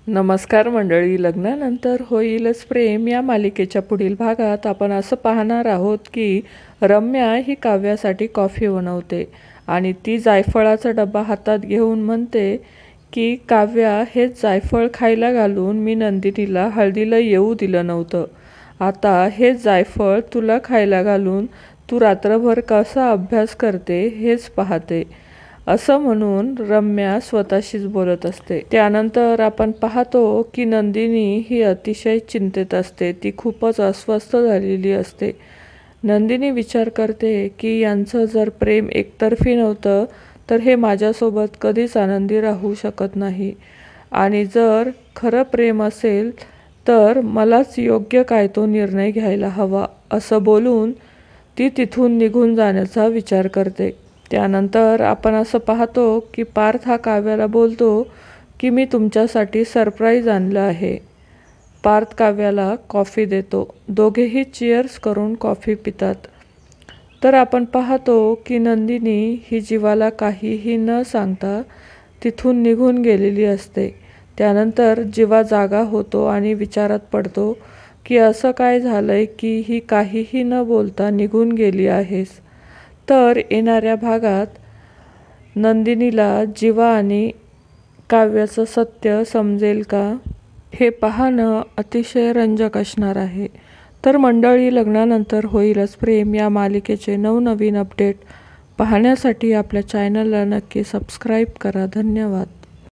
नमस्कार मंडळी. लग्नानंतर होईलच प्रेम या मालिकेच्या पुढील भागात आपण असं पाहणार आहोत की रम्या ही काव्यासाठी कॉफी बनवते आणि ती जायफळाचा डबा हातात घेऊन म्हणते की काव्या, हे जायफळ खायला घालून मी नंदिनीला हळदीला येऊ दिलं नव्हतं. आता हे जायफळ तुला खायला घालून तू रात्रभर कसा अभ्यास करते हेच पाहते, असं म्हणून रम्या स्वतःशीच बोलत असते. त्यानंतर आपण पाहतो की नंदिनी ही अतिशय चिंतेत असते. ती खूपच अस्वस्थ झालेली असते. नंदिनी विचार करते की यांचं जर प्रेम एकतर्फी नव्हतं तर हे माझ्यासोबत कधीच आनंदी राहू शकत नाही, आणि जर खरं प्रेम असेल तर मलाच योग्य काय तो निर्णय घ्यायला हवा, असं बोलून ती तिथून निघून जाण्याचा विचार करते. त्यानंतर आपण असं पाहतो की पार्थ हा काव्याला बोलतो की मी तुमच्यासाठी सरप्राईज आणलं आहे. पार्थ काव्याला कॉफी देतो. दोघेही चिअर्स करून कॉफी पितात. तर आपण पाहतो की नंदिनी ही जीवाला काहीही न सांगता तिथून निघून गेलेली असते. त्यानंतर जीवा जागा होतो आणि विचारात पडतो की असं काय झालंय की ही काहीही न बोलता निघून गेली आहेस. तर येणाऱ्या भागात नंदिनीला जीवा आणि काव्याचं सत्य समजेल का, हे पाहणं अतिशय रंजक असणार आहे. तर मंडळी, लग्नानंतर होईलच प्रेम या मालिकेचे नवनवीन अपडेट पाहण्यासाठी आपल्या चॅनलला नक्की सबस्क्राईब करा. धन्यवाद.